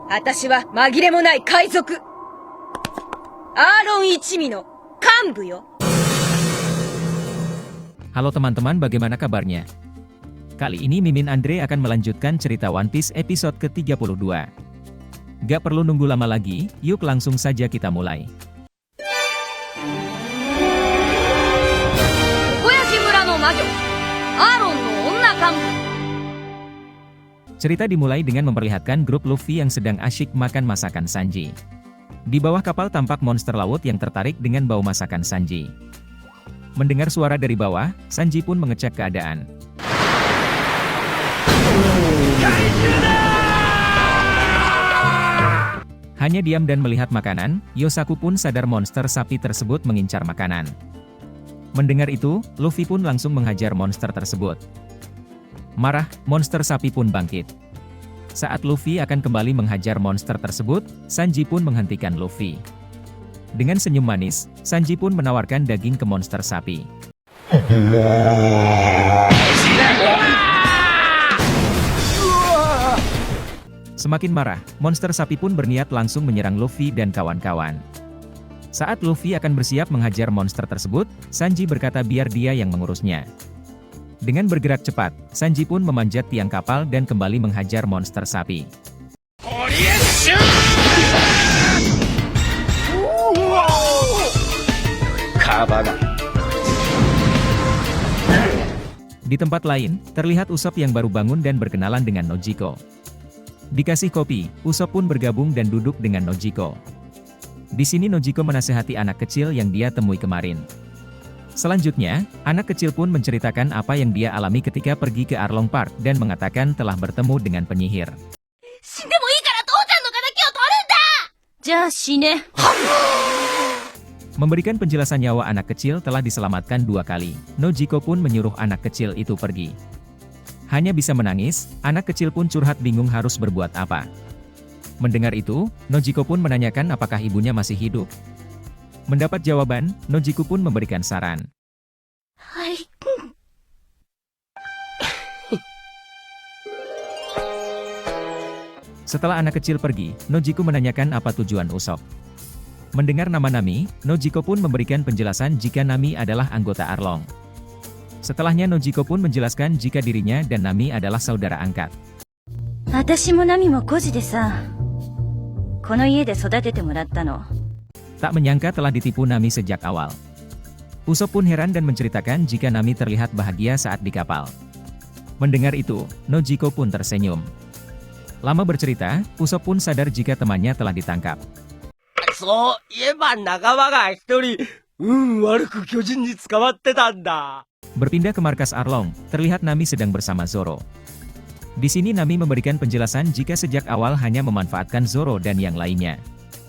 私は紛れもない海賊。アーロン一味の幹部よ。 Halo teman-teman, bagaimana kabarnya? Kali ini Mimin Andre akan melanjutkan cerita One Piece episode ke-32. Gak perlu nunggu lama lagi, yuk langsung saja kita mulai. Koyashimura no majo, Aaron no onna kanbu. Cerita dimulai dengan memperlihatkan grup Luffy yang sedang asyik makan masakan Sanji. Di bawah kapal tampak monster laut yang tertarik dengan bau masakan Sanji. Mendengar suara dari bawah, Sanji pun mengecek keadaan. Hanya diam dan melihat makanan, Yosaku pun sadar monster sapi tersebut mengincar makanan. Mendengar itu, Luffy pun langsung menghajar monster tersebut. Marah, monster sapi pun bangkit. Saat Luffy akan kembali menghajar monster tersebut, Sanji pun menghentikan Luffy. Dengan senyum manis, Sanji pun menawarkan daging ke monster sapi. Semakin marah, monster sapi pun berniat langsung menyerang Luffy dan kawan-kawan. Saat Luffy akan bersiap menghajar monster tersebut, Sanji berkata biar dia yang mengurusnya. Dengan bergerak cepat, Sanji pun memanjat tiang kapal dan kembali menghajar monster sapi. Di tempat lain, terlihat Usopp yang baru bangun dan berkenalan dengan Nojiko. Dikasih kopi, Usopp pun bergabung dan duduk dengan Nojiko. Di sini Nojiko menasehati anak kecil yang dia temui kemarin. Selanjutnya, anak kecil pun menceritakan apa yang dia alami ketika pergi ke Arlong Park dan mengatakan telah bertemu dengan penyihir. Memberikan penjelasan nyawa anak kecil telah diselamatkan 2 kali, Nojiko pun menyuruh anak kecil itu pergi. Hanya bisa menangis, anak kecil pun curhat bingung harus berbuat apa. Mendengar itu, Nojiko pun menanyakan apakah ibunya masih hidup. Mendapat jawaban, Nojiko pun memberikan saran. Hai. Setelah anak kecil pergi, Nojiko menanyakan apa tujuan Usopp. Mendengar nama Nami, Nojiko pun memberikan penjelasan jika Nami adalah anggota Arlong. Setelahnya Nojiko pun menjelaskan jika dirinya dan Nami adalah saudara angkat. Tak menyangka telah ditipu Nami sejak awal. Usopp pun heran dan menceritakan jika Nami terlihat bahagia saat di kapal. Mendengar itu, Nojiko pun tersenyum. Lama bercerita, Usopp pun sadar jika temannya telah ditangkap. Berpindah ke markas Arlong, terlihat Nami sedang bersama Zoro. Di sini Nami memberikan penjelasan jika sejak awal hanya memanfaatkan Zoro dan yang lainnya.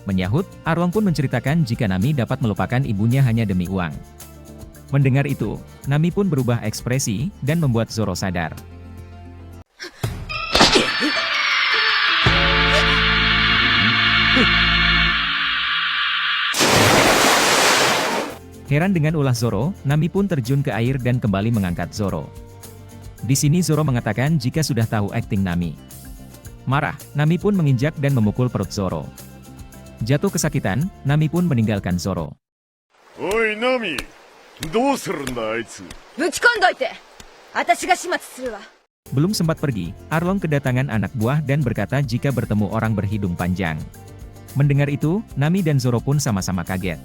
Menyahut, Arlong pun menceritakan jika Nami dapat melupakan ibunya hanya demi uang. Mendengar itu, Nami pun berubah ekspresi dan membuat Zoro sadar. Heran dengan ulah Zoro, Nami pun terjun ke air dan kembali mengangkat Zoro. Di sini Zoro mengatakan jika sudah tahu akting Nami. Marah, Nami pun menginjak dan memukul perut Zoro. Jatuh kesakitan, Nami pun meninggalkan Zoro. Oi Nami, dousurunda aitsu? Buchikondoite. Atashi ga shimatsu suru wa. Belum sempat pergi, Arlong kedatangan anak buah dan berkata jika bertemu orang berhidung panjang. Mendengar itu, Nami dan Zoro pun sama-sama kaget.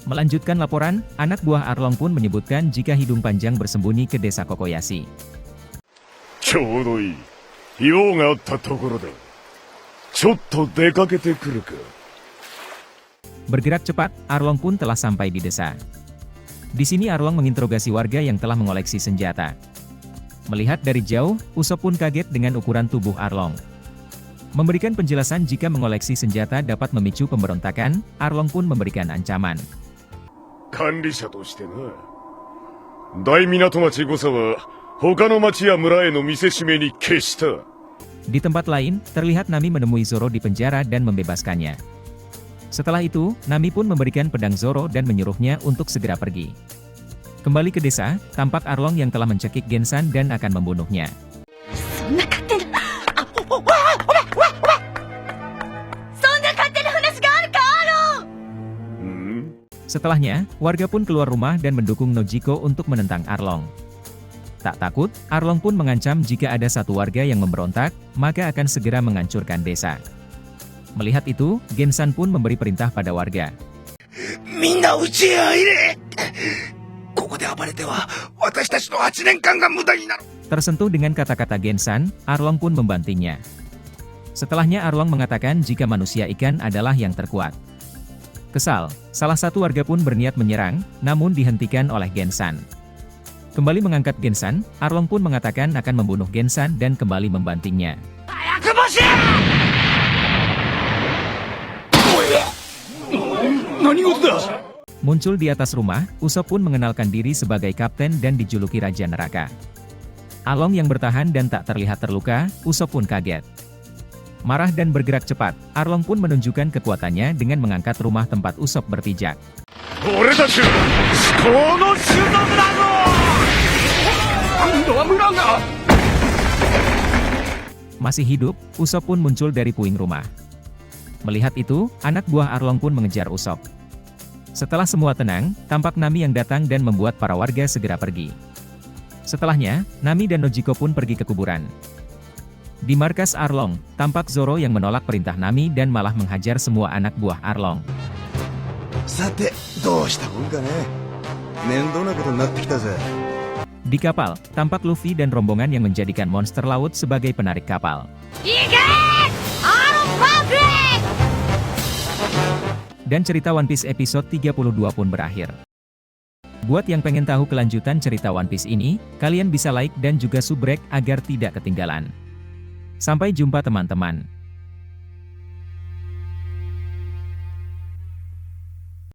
Melanjutkan laporan, anak buah Arlong pun menyebutkan jika hidung panjang bersembunyi ke desa Kokoyashi. Choudo ii. Hiyou ga atta tokoro da. Chotto dekakete kuru ka? Bergerak cepat, Arlong pun telah sampai di desa. Di sini Arlong menginterogasi warga yang telah mengoleksi senjata. Melihat dari jauh, Usopp pun kaget dengan ukuran tubuh Arlong. Memberikan penjelasan jika mengoleksi senjata dapat memicu pemberontakan, Arlong pun memberikan ancaman. Kanrisha to shite na. Dai Minatomachi Gosa wa hoka no machi ya mura e no miseshime ni keshita. Di tempat lain, terlihat Nami menemui Zoro di penjara dan membebaskannya. Setelah itu, Nami pun memberikan pedang Zoro dan menyuruhnya untuk segera pergi. Kembali ke desa, tampak Arlong yang telah mencekik Gensan dan akan membunuhnya. Setelahnya, warga pun keluar rumah dan mendukung Nojiko untuk menentang Arlong. Tak takut, Arlong pun mengancam jika ada satu warga yang memberontak, maka akan segera menghancurkan desa. Melihat itu, Gensan pun memberi perintah pada warga. Minna uchiへ入れ! ここで暴れては、私たちの8年間が無駄になる! Tersentuh dengan kata-kata Gensan, Arlong pun membantingnya. Setelahnya Arlong mengatakan jika manusia ikan adalah yang terkuat. Kesal, salah satu warga pun berniat menyerang, namun dihentikan oleh Gensan. Kembali mengangkat Gensan, Arlong pun mengatakan akan membunuh Gensan dan kembali membantingnya. Muncul di atas rumah, Usop pun mengenalkan diri sebagai kapten dan dijuluki Raja Neraka. Arlong yang bertahan dan tak terlihat terluka, Usop pun kaget. Marah dan bergerak cepat, Arlong pun menunjukkan kekuatannya dengan mengangkat rumah tempat Usop berpijak. Masih hidup, Usop pun muncul dari puing rumah. Melihat itu, anak buah Arlong pun mengejar Usop. Setelah semua tenang, tampak Nami yang datang dan membuat para warga segera pergi. Setelahnya, Nami dan Nojiko pun pergi ke kuburan. Di markas Arlong, tampak Zoro yang menolak perintah Nami dan malah menghajar semua anak buah Arlong. Sate, どうしたもんかね。面倒なことになってきたぜ。 Di kapal, tampak Luffy dan rombongan yang menjadikan monster laut sebagai penarik kapal. Dan cerita One Piece episode 32 pun berakhir. Buat yang pengen tahu kelanjutan cerita One Piece ini, kalian bisa like dan juga subrek agar tidak ketinggalan. Sampai jumpa teman-teman.